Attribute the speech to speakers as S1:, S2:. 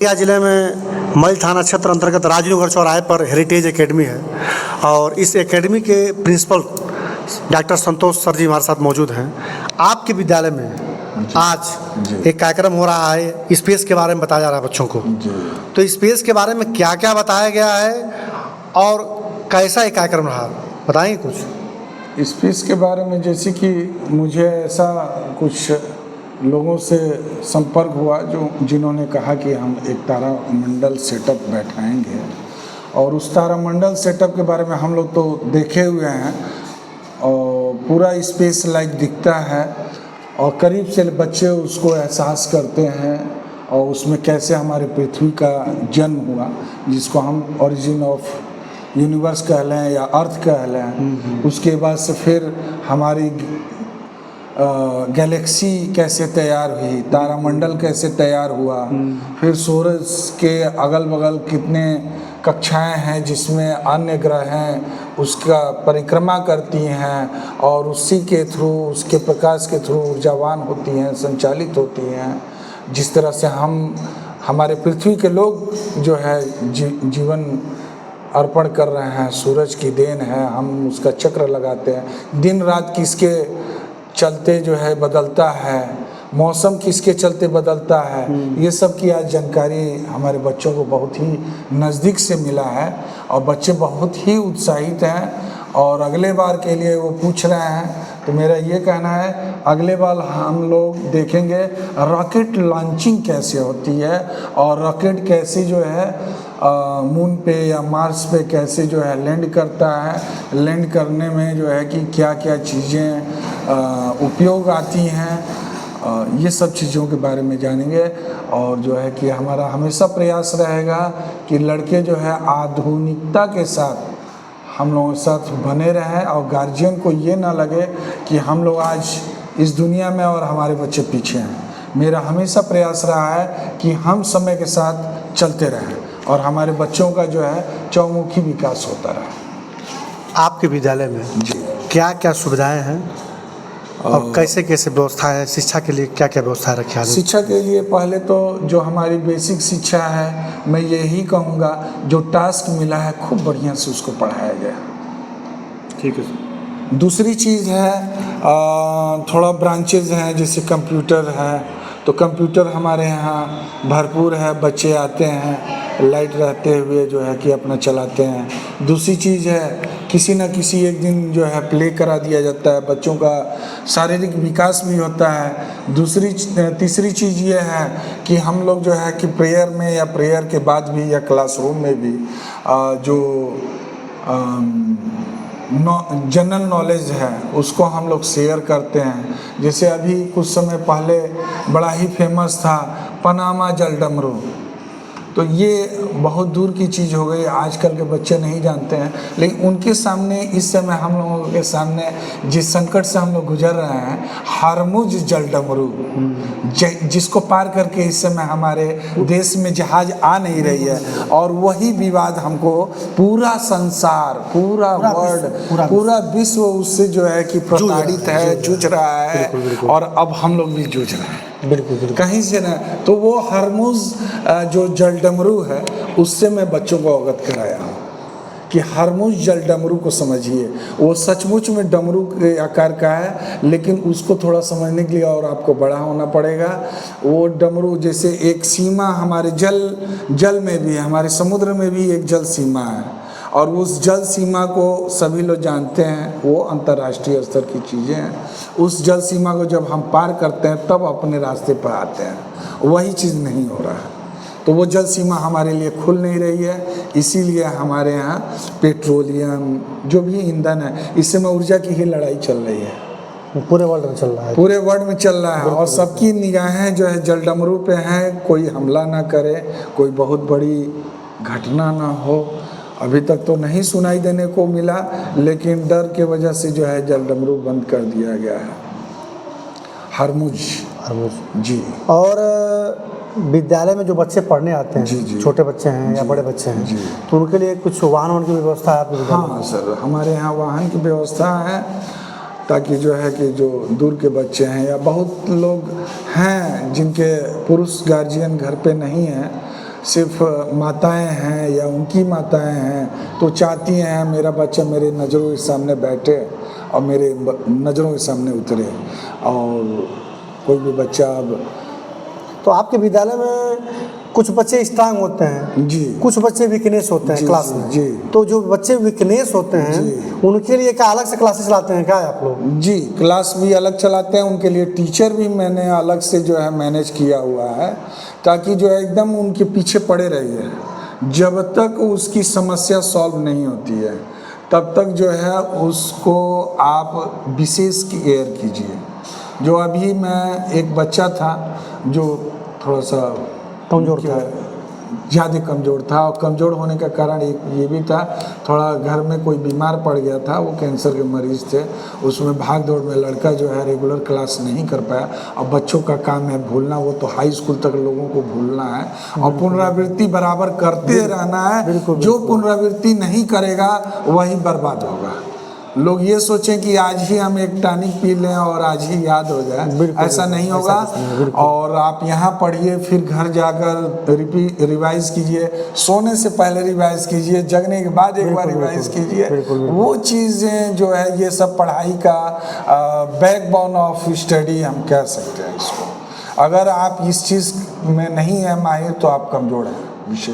S1: या जिले में मईल थाना क्षेत्र अंतर्गत राजनगर चौराहे पर हेरिटेज एकेडमी है और इस एकेडमी के प्रिंसिपल डॉक्टर संतोष सर जी हमारे साथ मौजूद हैं। आपके विद्यालय में आज एक कार्यक्रम हो रहा है, स्पेस के बारे में बताया जा रहा है बच्चों को। तो स्पेस के बारे में क्या क्या बताया गया है और कैसा एक कार्यक्रम रहा, बताएंगे कुछ?
S2: स्पेस के बारे में जैसे कि मुझे ऐसा कुछ लोगों से संपर्क हुआ जिन्होंने कहा कि हम एक तारामंडल सेटअप बैठाएंगे, और उस तारामंडल सेटअप के बारे में हम लोग तो देखे हुए हैं और पूरा स्पेस लाइक दिखता है और करीब से बच्चे उसको एहसास करते हैं और उसमें कैसे हमारे पृथ्वी का जन्म हुआ, जिसको हम ओरिजिन ऑफ यूनिवर्स कह लें या अर्थ कह लें। उसके बाद से फिर हमारी गैलेक्सी कैसे तैयार हुई, तारामंडल कैसे तैयार हुआ, फिर सूरज के अगल बगल कितने कक्षाएं हैं जिसमें अन्य ग्रह हैं उसका परिक्रमा करती हैं और उसी के थ्रू, उसके प्रकाश के थ्रू ऊर्जावान होती हैं, संचालित होती हैं। जिस तरह से हम हमारे पृथ्वी के लोग जो है जीवन अर्पण कर रहे हैं, सूरज की देन है, हम उसका चक्र लगाते हैं। दिन रात किसके चलते जो है बदलता है, मौसम किसके चलते बदलता है, ये सब की आज जानकारी हमारे बच्चों को बहुत ही नज़दीक से मिला है और बच्चे बहुत ही उत्साहित हैं और अगले बार के लिए वो पूछ रहे हैं। तो मेरा ये कहना है अगले बार हम लोग देखेंगे रॉकेट लॉन्चिंग कैसे होती है और रॉकेट कैसे जो है मून पे या मार्स पे कैसे जो है लैंड करता है, लैंड करने में जो है कि क्या क्या चीज़ें उपयोग आती हैं, ये सब चीज़ों के बारे में जानेंगे। और जो है कि हमारा हमेशा प्रयास रहेगा कि लड़के जो है आधुनिकता के साथ हम लोगों के साथ बने रहें और गार्जियन को ये ना लगे कि हम लोग आज इस दुनिया में और हमारे बच्चे पीछे हैं। मेरा हमेशा प्रयास रहा है कि हम समय के साथ चलते रहें और हमारे बच्चों का जो है चौमुखी विकास होता रहे।
S1: आपके विद्यालय में क्या क्या सुविधाएं हैं और कैसे कैसे व्यवस्था है? शिक्षा के लिए क्या क्या व्यवस्था रखी है?
S2: शिक्षा के लिए पहले तो जो हमारी बेसिक शिक्षा है, मैं यही कहूँगा जो टास्क मिला है खूब बढ़िया से उसको पढ़ाया गया।
S1: ठीक है।
S2: दूसरी चीज़ है थोड़ा ब्रांचेज हैं, जैसे कंप्यूटर है, तो कंप्यूटर हमारे यहाँ भरपूर है, बच्चे आते हैं लाइट रहते हुए जो है कि अपना चलाते हैं। दूसरी चीज़ है किसी न किसी एक दिन जो है प्ले करा दिया जाता है, बच्चों का शारीरिक विकास भी होता है। तीसरी चीज़ ये है कि हम लोग जो है कि प्रेयर में या प्रेयर के बाद भी या क्लासरूम में भी जो जनरल नॉलेज है उसको हम लोग शेयर करते हैं। जैसे अभी कुछ समय पहले बड़ा ही फेमस था पनामा जल डमरू, तो ये बहुत दूर की चीज़ हो गई, आजकल के बच्चे नहीं जानते हैं। लेकिन उनके सामने इस समय हम लोगों के सामने जिस संकट से हम लोग गुजर रहे हैं, हारमुज जल डमरू, जिसको पार करके इस समय हमारे देश में जहाज आ नहीं रही है, और वही विवाद हमको पूरा संसार, पूरा वर्ल्ड, पूरा विश्व उससे जो है कि प्रताड़ित है, जूझ रहा है। और अब हम लोग भी जूझ रहे हैं बिल्कुल कहीं से ना। तो वो हारमुज जो जल डमरू है उससे मैं बच्चों को अवगत कराया हूँ कि हारमुज जल डमरू को समझिए। वो सचमुच में डमरू के आकार का है, लेकिन उसको थोड़ा समझने के लिए और आपको बड़ा होना पड़ेगा। वो डमरू जैसे एक सीमा हमारे जल में भी है, हमारे समुद्र में भी एक जल सीमा है, और उस जल सीमा को सभी लोग जानते हैं, वो अंतर्राष्ट्रीय स्तर की चीज़ें हैं। उस जल सीमा को जब हम पार करते हैं तब अपने रास्ते पर आते हैं, वही चीज़ नहीं हो रहा है। तो वो जल सीमा हमारे लिए खुल नहीं रही है, इसीलिए हमारे यहाँ पेट्रोलियम जो भी ईंधन है, इस समय ऊर्जा की ही लड़ाई चल रही है।
S1: पूरे वर्ल्ड में चल रहा है,
S2: पूरे वर्ल्ड में चल रहा है, और सबकी निगाहें जो है जल डमरू पे हैं। कोई हमला ना करे, कोई बहुत बड़ी घटना ना हो। अभी तक तो नहीं सुनाई देने को मिला, लेकिन डर के वजह से जो है जल डमरू बंद कर दिया गया है। हारमुज जी।
S1: और विद्यालय में जो बच्चे पढ़ने आते हैं,
S2: जी।
S1: छोटे बच्चे हैं या बड़े बच्चे हैं, तो उनके लिए कुछ वाहन की व्यवस्था है आपके विद्यालय में?
S2: हाँ सर, हमारे यहाँ वाहन की व्यवस्था है, ताकि जो है कि जो दूर के बच्चे हैं या बहुत लोग हैं जिनके पुरुष गार्जियन घर पे नहीं हैं, सिर्फ माताएं हैं या उनकी माताएं हैं तो चाहती हैं मेरा बच्चा मेरे नज़रों के सामने बैठे और मेरे नज़रों के सामने उतरे। और कोई भी बच्चा अब
S1: तो आपके विद्यालय में कुछ बच्चे स्ट्रांग होते हैं
S2: जी,
S1: कुछ बच्चे वीकनेस होते हैं
S2: जी,
S1: क्लास में।
S2: जी।
S1: तो जो बच्चे वीकनेस होते हैं
S2: जी।
S1: उनके लिए क्या अलग से क्लासेस लाते हैं क्या आप लोग?
S2: जी, क्लास भी अलग चलाते हैं, उनके लिए टीचर भी मैंने अलग से जो है मैनेज किया हुआ है, ताकि जो है एकदम उनके पीछे पड़े रहिए। जब तक उसकी समस्या सॉल्व नहीं होती है तब तक जो है उसको आप विशेष केयर कीजिए। जो अभी मैं एक बच्चा था जो थोड़ा सा
S1: कमज़ोर था,
S2: ज़्यादा कमज़ोर था, और कमज़ोर होने का कारण एक ये भी था, थोड़ा घर में कोई बीमार पड़ गया था, वो कैंसर के मरीज़ थे। उसमें भाग दौड़ में लड़का जो है रेगुलर क्लास नहीं कर पाया। अब बच्चों का काम है भूलना, वो तो हाई स्कूल तक लोगों को भूलना है और पुनरावृत्ति बराबर करते रहना है। जो पुनरावृत्ति नहीं करेगा वही बर्बाद होगा। लोग ये सोचें कि आज ही हम एक टॉनिक पी लें और आज ही याद हो जाए, ऐसा नहीं होगा। और आप यहाँ पढ़िए, फिर घर जाकर रिवाइज कीजिए, सोने से पहले रिवाइज कीजिए, जगने के बाद एक बार रिवाइज कीजिए। वो चीज़ें जो है ये सब पढ़ाई का बैकबोन ऑफ स्टडी हम कह सकते हैं इसको। अगर आप इस चीज़ में नहीं है माहिर तो आप कमज़ोर हैं विशेष।